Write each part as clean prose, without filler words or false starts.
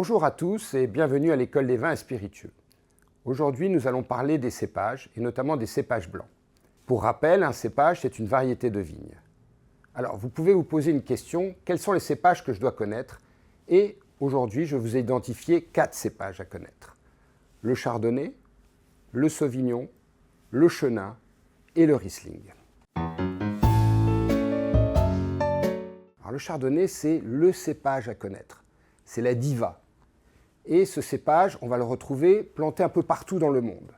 Bonjour à tous et bienvenue à l'école des vins et spiritueux. Aujourd'hui, nous allons parler des cépages et notamment des cépages blancs. Pour rappel, un cépage, c'est une variété de vigne. Alors, vous pouvez vous poser une question, quels sont les cépages que je dois connaître? Et aujourd'hui, je vous ai identifié 4 cépages à connaître. Le chardonnay, le sauvignon, le chenin et le riesling. Alors, le chardonnay, c'est le cépage à connaître. C'est la diva. Et ce cépage, on va le retrouver planté un peu partout dans le monde.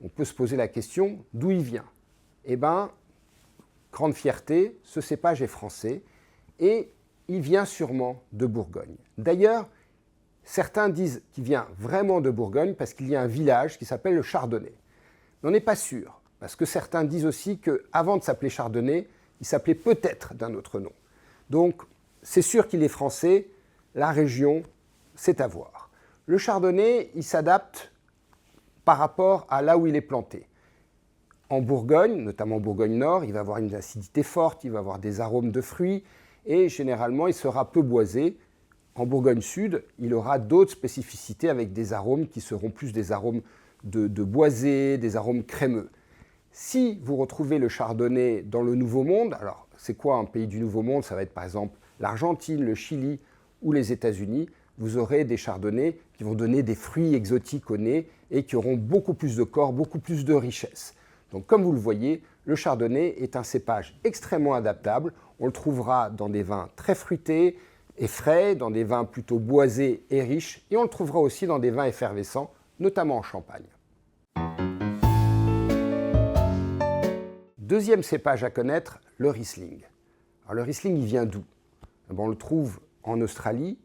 On peut se poser la question, d'où il vient? Eh bien, grande fierté, ce cépage est français et il vient sûrement de Bourgogne. D'ailleurs, certains disent qu'il vient vraiment de Bourgogne parce qu'il y a un village qui s'appelle le Chardonnay. Mais on n'est pas sûr, parce que certains disent aussi qu'avant de s'appeler Chardonnay, il s'appelait peut-être d'un autre nom. Donc, c'est sûr qu'il est français, la région, c'est à voir. Le chardonnay, il s'adapte par rapport à là où il est planté. En Bourgogne, notamment en Bourgogne-Nord, il va avoir une acidité forte, il va avoir des arômes de fruits et généralement, il sera peu boisé. En Bourgogne-Sud, il aura d'autres spécificités avec des arômes qui seront plus des arômes de boisé, des arômes crémeux. Si vous retrouvez le chardonnay dans le Nouveau Monde, alors c'est quoi un pays du Nouveau Monde? Ça va être par exemple l'Argentine, le Chili ou les États-Unis. Vous aurez des chardonnays qui vont donner des fruits exotiques au nez et qui auront beaucoup plus de corps, beaucoup plus de richesse. Donc comme vous le voyez, le chardonnay est un cépage extrêmement adaptable. On le trouvera dans des vins très fruités et frais, dans des vins plutôt boisés et riches, et on le trouvera aussi dans des vins effervescents, notamment en Champagne. Deuxième cépage à connaître, le Riesling. Alors le Riesling, il vient d'où? On le trouve en Australie,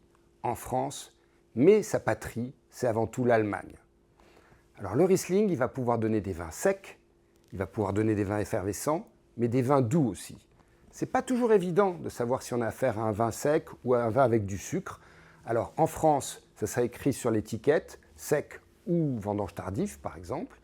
en France, mais sa patrie, c'est avant tout l'Allemagne. Alors le Riesling, il va pouvoir donner des vins secs, il va pouvoir donner des vins effervescents, mais des vins doux aussi. Ce n'est pas toujours évident de savoir si on a affaire à un vin sec ou à un vin avec du sucre. Alors en France, ça sera écrit sur l'étiquette, sec ou vendange tardif par exemple.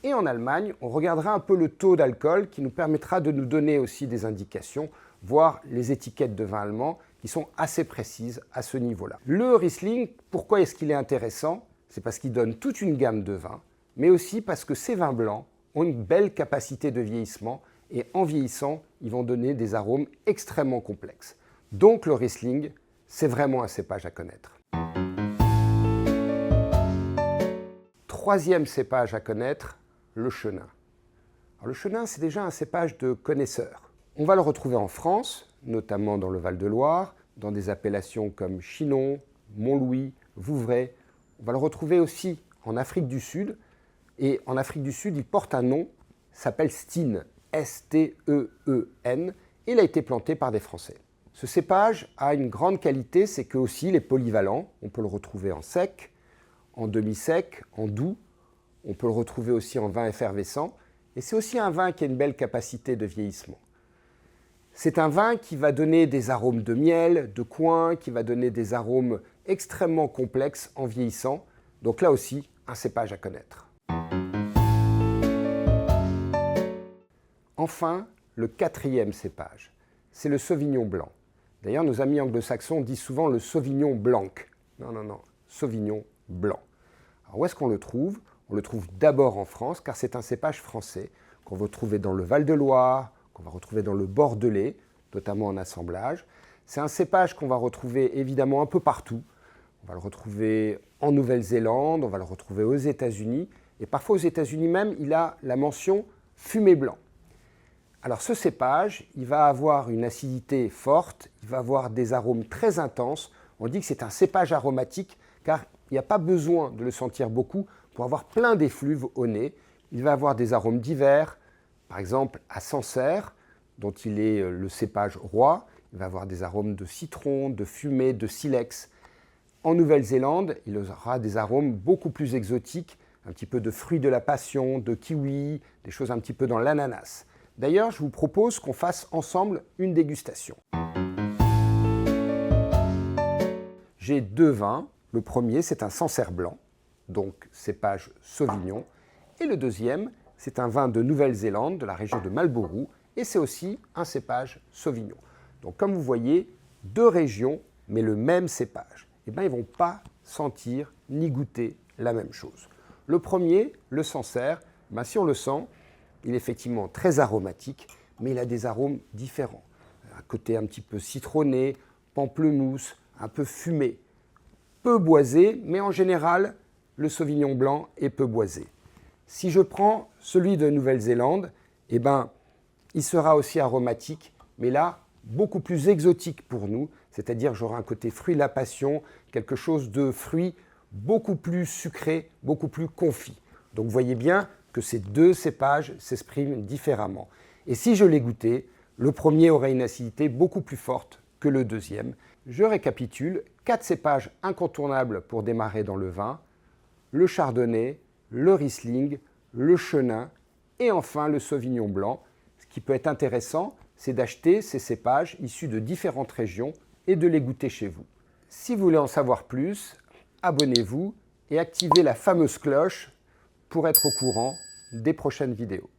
Et en Allemagne, on regardera un peu le taux d'alcool qui nous permettra de nous donner aussi des indications, voire les étiquettes de vin allemand qui sont assez précises à ce niveau-là. Le Riesling, pourquoi est-ce qu'il est intéressant? C'est parce qu'il donne toute une gamme de vins, mais aussi parce que ces vins blancs ont une belle capacité de vieillissement et en vieillissant, ils vont donner des arômes extrêmement complexes. Donc le Riesling, c'est vraiment un cépage à connaître. Troisième cépage à connaître, le chenin. Alors, le chenin, c'est déjà un cépage de connaisseurs. On va le retrouver en France, notamment dans le Val-de-Loire, dans des appellations comme Chinon, Montlouis, Vouvray. On va le retrouver aussi en Afrique du Sud. Et en Afrique du Sud, il porte un nom, s'appelle Steen, S-T-E-E-N, et il a été planté par des Français. Ce cépage a une grande qualité, c'est que aussi il est polyvalent. On peut le retrouver en sec, en demi-sec, en doux. On peut le retrouver aussi en vin effervescent. Et c'est aussi un vin qui a une belle capacité de vieillissement. C'est un vin qui va donner des arômes de miel, de coing, qui va donner des arômes extrêmement complexes en vieillissant. Donc là aussi, un cépage à connaître. Enfin, le quatrième cépage, c'est le Sauvignon blanc. D'ailleurs, nos amis anglo-saxons disent souvent le Sauvignon blanc. Non, Sauvignon blanc. Alors où est-ce qu'on le trouve? On le trouve d'abord en France, car c'est un cépage français qu'on va trouver dans le Val-de-Loire, qu'on va retrouver dans le Bordelais, notamment en assemblage. C'est un cépage qu'on va retrouver évidemment un peu partout. On va le retrouver en Nouvelle-Zélande, on va le retrouver aux États-Unis, et parfois aux États-Unis même, il a la mention fumé blanc. Alors ce cépage, il va avoir une acidité forte, il va avoir des arômes très intenses. On dit que c'est un cépage aromatique, car il n'y a pas besoin de le sentir beaucoup pour avoir plein d'effluves au nez. Il va avoir des arômes divers, par exemple à Sancerre, dont il est le cépage roi. Il va avoir des arômes de citron, de fumée, de silex. En Nouvelle-Zélande, il aura des arômes beaucoup plus exotiques, un petit peu de fruits de la passion, de kiwi, des choses un petit peu dans l'ananas. D'ailleurs, je vous propose qu'on fasse ensemble une dégustation. J'ai 2 vins. Le premier, c'est un Sancerre blanc, donc cépage Sauvignon. Et le deuxième, c'est un vin de Nouvelle-Zélande, de la région de Marlborough, et c'est aussi un cépage Sauvignon. Donc comme vous voyez, 2 régions, mais le même cépage. eh ben, ils ne vont pas sentir ni goûter la même chose. Le premier, le Sancerre, ben, si on le sent, il est effectivement très aromatique, mais il a des arômes différents. Un côté un petit peu citronné, pamplemousse, un peu fumé, peu boisé, mais en général, le Sauvignon blanc est peu boisé. Si je prends celui de Nouvelle-Zélande, eh ben, il sera aussi aromatique, mais là, beaucoup plus exotique pour nous, c'est-à-dire j'aurai un côté fruit de la passion, quelque chose de fruit beaucoup plus sucré, beaucoup plus confit. Donc vous voyez bien que ces deux cépages s'expriment différemment. Et si je les goûtais, le premier aurait une acidité beaucoup plus forte que le deuxième. Je récapitule, 4 cépages incontournables pour démarrer dans le vin, le Chardonnay, le Riesling, le Chenin et enfin le Sauvignon blanc. Ce qui peut être intéressant, c'est d'acheter ces cépages issus de différentes régions et de les goûter chez vous. Si vous voulez en savoir plus, abonnez-vous et activez la fameuse cloche pour être au courant des prochaines vidéos.